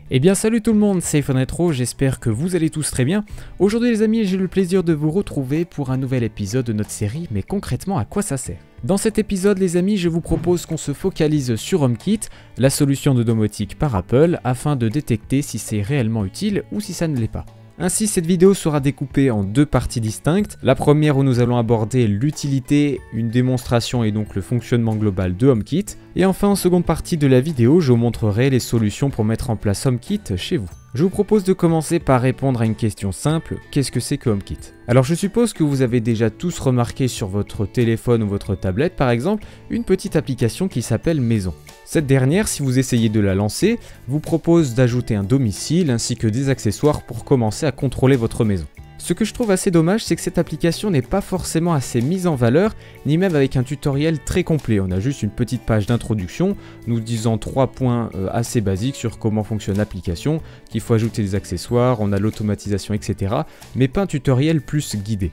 Eh bien salut tout le monde, c'est Fonetro, j'espère que vous allez tous très bien. Aujourd'hui les amis, j'ai le plaisir de vous retrouver pour un nouvel épisode de notre série, mais concrètement à quoi ça sert? Dans cet épisode les amis, je vous propose qu'on se focalise sur HomeKit, la solution de domotique par Apple, afin de détecter si c'est réellement utile ou si ça ne l'est pas. Ainsi, cette vidéo sera découpée en deux parties distinctes. La première où nous allons aborder l'utilité, une démonstration et donc le fonctionnement global de HomeKit. Et enfin, en seconde partie de la vidéo, je vous montrerai les solutions pour mettre en place HomeKit chez vous. Je vous propose de commencer par répondre à une question simple, qu'est-ce que c'est que HomeKit? Alors je suppose que vous avez déjà tous remarqué sur votre téléphone ou votre tablette par exemple, une petite application qui s'appelle Maison. Cette dernière, si vous essayez de la lancer, vous propose d'ajouter un domicile ainsi que des accessoires pour commencer à contrôler votre maison. Ce que je trouve assez dommage, c'est que cette application n'est pas forcément assez mise en valeur, ni même avec un tutoriel très complet. On a juste une petite page d'introduction, nous disant 3 points assez basiques sur comment fonctionne l'application, qu'il faut ajouter des accessoires, on a l'automatisation, etc. Mais pas un tutoriel plus guidé.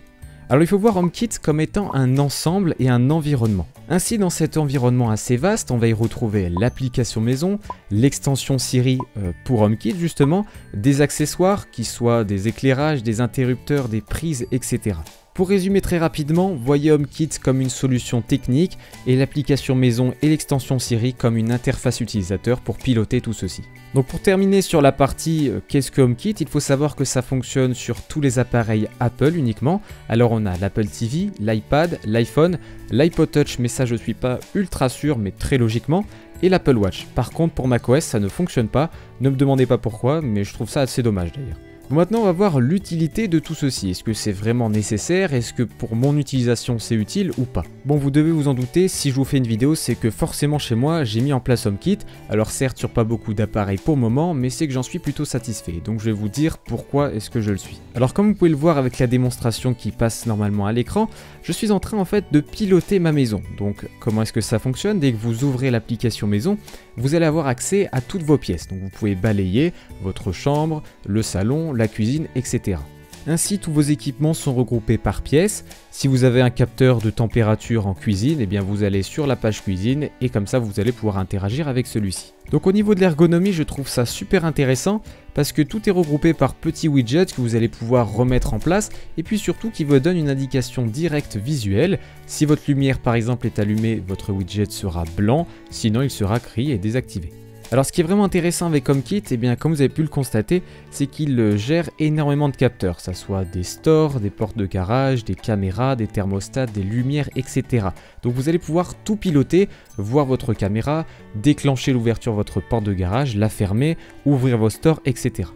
Alors il faut voir HomeKit comme étant un ensemble et un environnement. Ainsi dans cet environnement assez vaste, on va y retrouver l'application maison, l'extension Siri pour HomeKit justement, des accessoires qui soient des éclairages, des interrupteurs, des prises, etc. Pour résumer très rapidement, voyez HomeKit comme une solution technique et l'application maison et l'extension Siri comme une interface utilisateur pour piloter tout ceci. Donc pour terminer sur la partie qu'est-ce que HomeKit, il faut savoir que ça fonctionne sur tous les appareils Apple uniquement. Alors on a l'Apple TV, l'iPad, l'iPhone, l'iPod Touch, mais ça je suis pas ultra sûr, mais très logiquement, et l'Apple Watch. Par contre pour macOS ça ne fonctionne pas, ne me demandez pas pourquoi, mais je trouve ça assez dommage d'ailleurs. Bon, maintenant on va voir l'utilité de tout ceci, est-ce que c'est vraiment nécessaire, est-ce que pour mon utilisation c'est utile ou pas? Bon vous devez vous en douter, si je vous fais une vidéo c'est que forcément chez moi j'ai mis en place HomeKit, alors certes sur pas beaucoup d'appareils pour le moment, mais c'est que j'en suis plutôt satisfait, donc je vais vous dire pourquoi est-ce que je le suis. Alors comme vous pouvez le voir avec la démonstration qui passe normalement à l'écran, je suis en train en fait de piloter ma maison. Donc comment est-ce que ça fonctionne? Dès que vous ouvrez l'application maison, vous allez avoir accès à toutes vos pièces, donc vous pouvez balayer votre chambre, le salon, la cuisine, etc. Ainsi, tous vos équipements sont regroupés par pièces. Si vous avez un capteur de température en cuisine, eh bien vous allez sur la page cuisine et comme ça vous allez pouvoir interagir avec celui-ci. Donc au niveau de l'ergonomie, je trouve ça super intéressant parce que tout est regroupé par petits widgets que vous allez pouvoir remettre en place et puis surtout qui vous donne une indication directe visuelle. Si votre lumière par exemple est allumée, votre widget sera blanc, sinon il sera gris et désactivé. Alors ce qui est vraiment intéressant avec HomeKit, eh bien, comme vous avez pu le constater, c'est qu'il gère énormément de capteurs, que ce soit des stores, des portes de garage, des caméras, des thermostats, des lumières, etc. Donc vous allez pouvoir tout piloter, voir votre caméra, déclencher l'ouverture de votre porte de garage, la fermer, ouvrir vos stores, etc.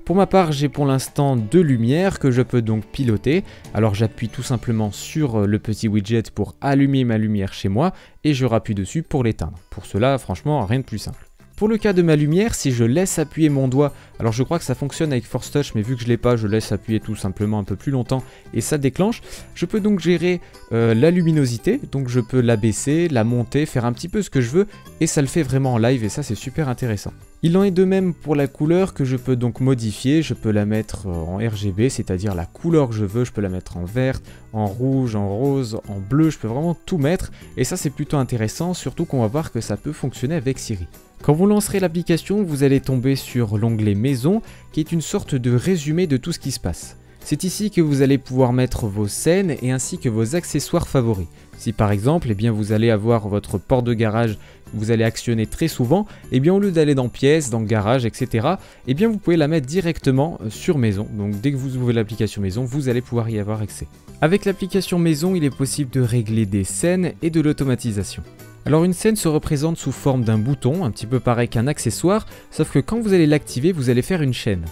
Pour ma part, j'ai pour l'instant 2 lumières que je peux donc piloter. Alors j'appuie tout simplement sur le petit widget pour allumer ma lumière chez moi et je rappuie dessus pour l'éteindre. Pour cela, franchement, rien de plus simple. Pour le cas de ma lumière, si je laisse appuyer mon doigt, alors je crois que ça fonctionne avec Force Touch, mais vu que je ne l'ai pas, je laisse appuyer tout simplement un peu plus longtemps et ça déclenche. Je peux donc gérer la luminosité, donc je peux la baisser, la monter, faire un petit peu ce que je veux et ça le fait vraiment en live et ça c'est super intéressant. Il en est de même pour la couleur que je peux donc modifier, je peux la mettre en RGB, c'est-à-dire la couleur que je veux, je peux la mettre en vert, en rouge, en rose, en bleu, je peux vraiment tout mettre et ça c'est plutôt intéressant, surtout qu'on va voir que ça peut fonctionner avec Siri. Quand vous lancerez l'application, vous allez tomber sur l'onglet Maison, qui est une sorte de résumé de tout ce qui se passe. C'est ici que vous allez pouvoir mettre vos scènes et ainsi que vos accessoires favoris. Si par exemple, eh bien, vous allez avoir votre porte de garage que vous allez actionner très souvent, eh bien, au lieu d'aller dans pièce, dans garage, etc., eh bien, vous pouvez la mettre directement sur Maison. Donc dès que vous ouvrez l'application Maison, vous allez pouvoir y avoir accès. Avec l'application Maison, il est possible de régler des scènes et de l'automatisation. Alors une scène se représente sous forme d'un bouton, un petit peu pareil qu'un accessoire, sauf que quand vous allez l'activer, vous allez faire une chaîne.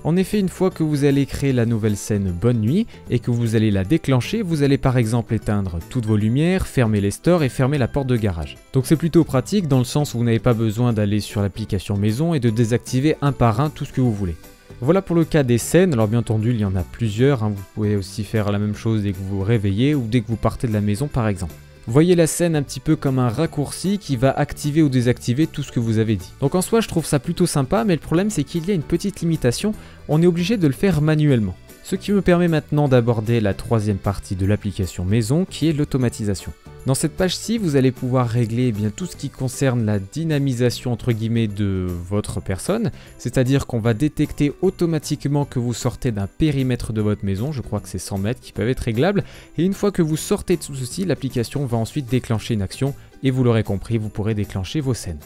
En effet, une fois que vous allez créer la nouvelle scène Bonne Nuit et que vous allez la déclencher, vous allez par exemple éteindre toutes vos lumières, fermer les stores et fermer la porte de garage. Donc c'est plutôt pratique dans le sens où vous n'avez pas besoin d'aller sur l'application Maison et de désactiver un par un tout ce que vous voulez. Voilà pour le cas des scènes, alors bien entendu il y en a plusieurs, vous pouvez aussi faire la même chose dès que vous vous réveillez ou dès que vous partez de la maison par exemple. Voyez la scène un petit peu comme un raccourci qui va activer ou désactiver tout ce que vous avez dit. Donc en soi je trouve ça plutôt sympa, mais le problème c'est qu'il y a une petite limitation, on est obligé de le faire manuellement. Ce qui me permet maintenant d'aborder la troisième partie de l'application Maison qui est l'automatisation. Dans cette page-ci, vous allez pouvoir régler tout ce qui concerne la dynamisation entre guillemets de votre personne, c'est-à-dire qu'on va détecter automatiquement que vous sortez d'un périmètre de votre maison, je crois que c'est 100 mètres qui peuvent être réglables, et une fois que vous sortez de tout ceci, l'application va ensuite déclencher une action, et vous l'aurez compris, vous pourrez déclencher vos scènes.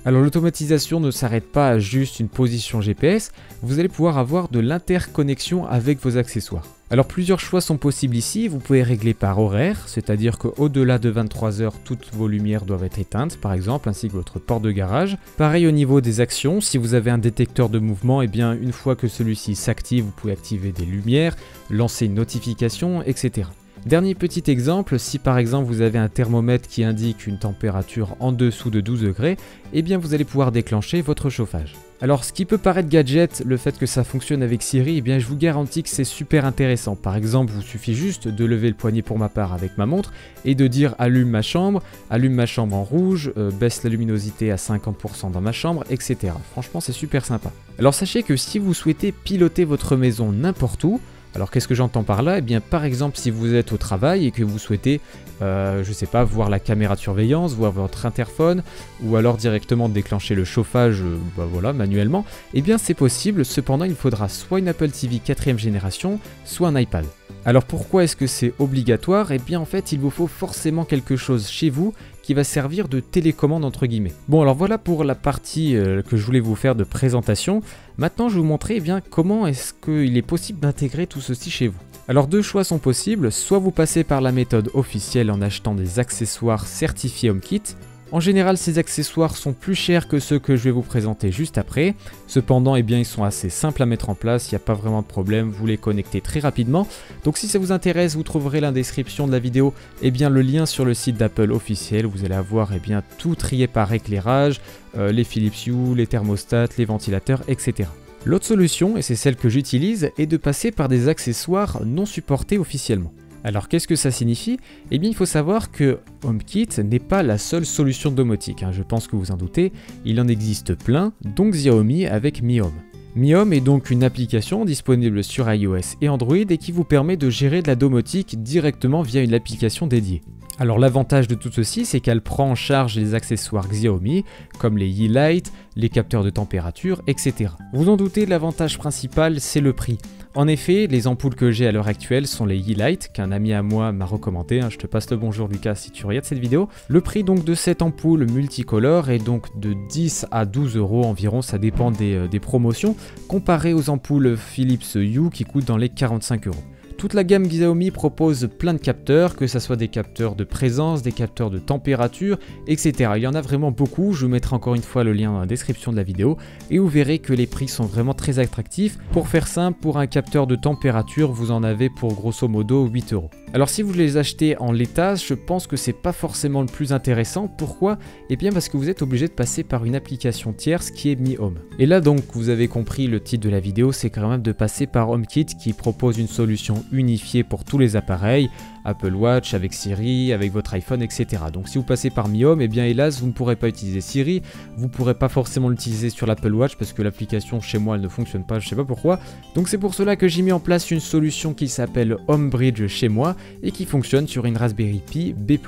Alors l'automatisation ne s'arrête pas à juste une position GPS, vous allez pouvoir avoir de l'interconnexion avec vos accessoires. Alors plusieurs choix sont possibles ici, vous pouvez régler par horaire, c'est-à-dire qu'au-delà de 23 h, toutes vos lumières doivent être éteintes par exemple, ainsi que votre porte de garage. Pareil au niveau des actions, si vous avez un détecteur de mouvement, une fois que celui-ci s'active, vous pouvez activer des lumières, lancer une notification, etc. Dernier petit exemple, si par exemple vous avez un thermomètre qui indique une température en dessous de 12 degrés, vous allez pouvoir déclencher votre chauffage. Alors ce qui peut paraître gadget, le fait que ça fonctionne avec Siri, je vous garantis que c'est super intéressant. Par exemple, il vous suffit juste de lever le poignet pour ma part avec ma montre et de dire allume ma chambre en rouge, baisse la luminosité à 50% dans ma chambre, etc. Franchement c'est super sympa. Alors sachez que si vous souhaitez piloter votre maison n'importe où, alors qu'est-ce que j'entends par là? Par exemple, si vous êtes au travail et que vous souhaitez, je sais pas, voir la caméra de surveillance, voir votre interphone, ou alors directement déclencher le chauffage, manuellement, c'est possible, cependant il faudra soit une Apple TV 4ème génération, soit un iPad. Alors pourquoi est-ce que c'est obligatoire? En fait, il vous faut forcément quelque chose chez vous qui va servir de télécommande entre guillemets. Bon alors voilà pour la partie que je voulais vous faire de présentation. Maintenant je vais vous montrer comment est-ce qu'il est possible d'intégrer tout ceci chez vous. Alors deux choix sont possibles, soit vous passez par la méthode officielle en achetant des accessoires certifiés HomeKit. En général, ces accessoires sont plus chers que ceux que je vais vous présenter juste après. Cependant, ils sont assez simples à mettre en place, il n'y a pas vraiment de problème, vous les connectez très rapidement. Donc si ça vous intéresse, vous trouverez dans la description de la vidéo le lien sur le site d'Apple officiel. Vous allez avoir tout trié par éclairage, les Philips Hue, les thermostats, les ventilateurs, etc. L'autre solution, et c'est celle que j'utilise, est de passer par des accessoires non supportés officiellement. Alors qu'est-ce que ça signifie? Il faut savoir que HomeKit n'est pas la seule solution de domotique, je pense que vous en doutez, il en existe plein, donc Xiaomi avec Mi Home. Mi Home est donc une application disponible sur iOS et Android et qui vous permet de gérer de la domotique directement via une application dédiée. Alors l'avantage de tout ceci, c'est qu'elle prend en charge les accessoires Xiaomi, comme les Yeelight, les capteurs de température, etc. Vous en doutez, l'avantage principal, c'est le prix. En effet, les ampoules que j'ai à l'heure actuelle sont les Yeelight, qu'un ami à moi m'a recommandé, je te passe le bonjour Lucas si tu regardes cette vidéo. Le prix donc de cette ampoule multicolore est donc de 10 à 12 € environ, ça dépend des promotions, comparé aux ampoules Philips Hue qui coûtent dans les 45 €. Toute la gamme Xiaomi propose plein de capteurs, que ce soit des capteurs de présence, des capteurs de température, etc. Il y en a vraiment beaucoup, je vous mettrai encore une fois le lien dans la description de la vidéo, et vous verrez que les prix sont vraiment très attractifs. Pour faire simple, pour un capteur de température, vous en avez pour grosso modo 8 €. Alors si vous les achetez en l'état, je pense que c'est pas forcément le plus intéressant. Pourquoi? Parce que vous êtes obligé de passer par une application tierce qui est Mi Home. Et là donc, vous avez compris le titre de la vidéo, c'est quand même de passer par HomeKit qui propose une solution unifiée pour tous les appareils, Apple Watch, avec Siri, avec votre iPhone, etc. Donc si vous passez par Mi Home, hélas, vous ne pourrez pas utiliser Siri, vous ne pourrez pas forcément l'utiliser sur l'Apple Watch parce que l'application chez moi elle ne fonctionne pas, je sais pas pourquoi. Donc c'est pour cela que j'ai mis en place une solution qui s'appelle HomeBridge chez moi et qui fonctionne sur une Raspberry Pi B+.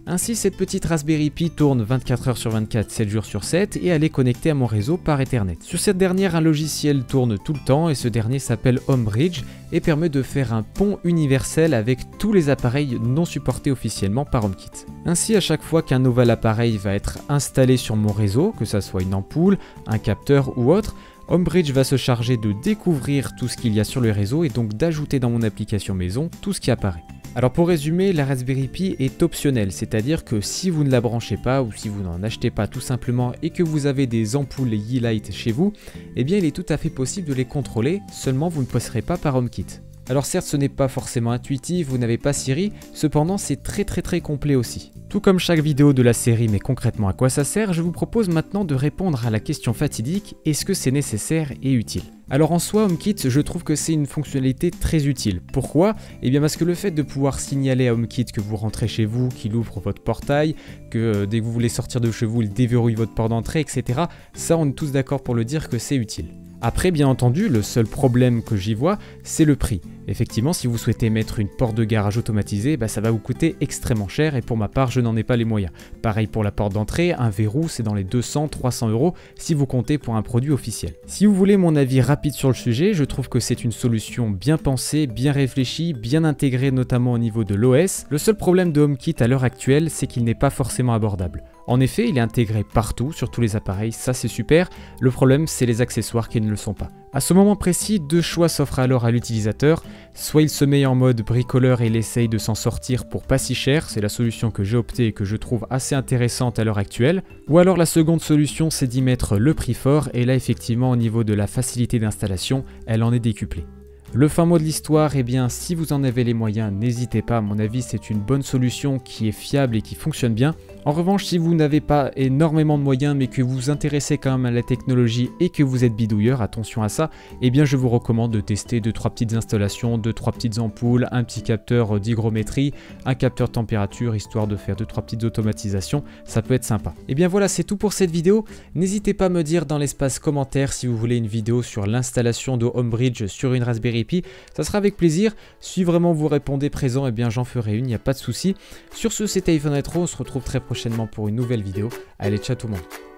Ainsi, cette petite Raspberry Pi tourne 24 h sur 24, 7 jours sur 7 et elle est connectée à mon réseau par Ethernet. Sur cette dernière, un logiciel tourne tout le temps et ce dernier s'appelle HomeBridge et permet de faire un pont universel avec tous les appareils non supportés officiellement par HomeKit. Ainsi, à chaque fois qu'un nouvel appareil va être installé sur mon réseau, que ça soit une ampoule, un capteur ou autre, HomeBridge va se charger de découvrir tout ce qu'il y a sur le réseau et donc d'ajouter dans mon application maison tout ce qui apparaît. Alors pour résumer, la Raspberry Pi est optionnelle, c'est-à-dire que si vous ne la branchez pas ou si vous n'en achetez pas tout simplement et que vous avez des ampoules Yeelight chez vous, il est tout à fait possible de les contrôler, seulement vous ne passerez pas par HomeKit. Alors certes, ce n'est pas forcément intuitif, vous n'avez pas Siri, cependant c'est très complet aussi. Tout comme chaque vidéo de la série, mais concrètement à quoi ça sert, je vous propose maintenant de répondre à la question fatidique, est-ce que c'est nécessaire et utile? Alors en soi, HomeKit, je trouve que c'est une fonctionnalité très utile. Pourquoi? Parce que le fait de pouvoir signaler à HomeKit que vous rentrez chez vous, qu'il ouvre votre portail, que dès que vous voulez sortir de chez vous, il déverrouille votre porte d'entrée, etc. Ça, on est tous d'accord pour le dire que c'est utile. Après, bien entendu, le seul problème que j'y vois, c'est le prix. Effectivement, si vous souhaitez mettre une porte de garage automatisée, ça va vous coûter extrêmement cher et pour ma part, je n'en ai pas les moyens. Pareil pour la porte d'entrée, un verrou, c'est dans les 200-300 € si vous comptez pour un produit officiel. Si vous voulez mon avis rapide sur le sujet, je trouve que c'est une solution bien pensée, bien réfléchie, bien intégrée notamment au niveau de l'OS. Le seul problème de HomeKit à l'heure actuelle, c'est qu'il n'est pas forcément abordable. En effet, il est intégré partout, sur tous les appareils, ça c'est super. Le problème, c'est les accessoires qui ne le sont pas. À ce moment précis, deux choix s'offrent alors à l'utilisateur. Soit il se met en mode bricoleur et il essaye de s'en sortir pour pas si cher, c'est la solution que j'ai optée et que je trouve assez intéressante à l'heure actuelle. Ou alors la seconde solution, c'est d'y mettre le prix fort et là effectivement au niveau de la facilité d'installation, elle en est décuplée. Le fin mot de l'histoire, eh bien si vous en avez les moyens, n'hésitez pas, à mon avis c'est une bonne solution qui est fiable et qui fonctionne bien. En revanche, si vous n'avez pas énormément de moyens mais que vous vous intéressez quand même à la technologie et que vous êtes bidouilleur, attention à ça, eh bien je vous recommande de tester 2-3 petites installations, 2-3 petites ampoules, un petit capteur d'hygrométrie, un capteur température, histoire de faire 2-3 petites automatisations, ça peut être sympa. Et bien voilà, c'est tout pour cette vidéo. N'hésitez pas à me dire dans l'espace commentaire si vous voulez une vidéo sur l'installation de Homebridge sur une Raspberry Pi, ça sera avec plaisir. Si vraiment vous répondez présent, eh bien j'en ferai une, il n'y a pas de souci. Sur ce, c'était iPhone Rétro, on se retrouve très prochainement pour une nouvelle vidéo. Allez, ciao tout le monde.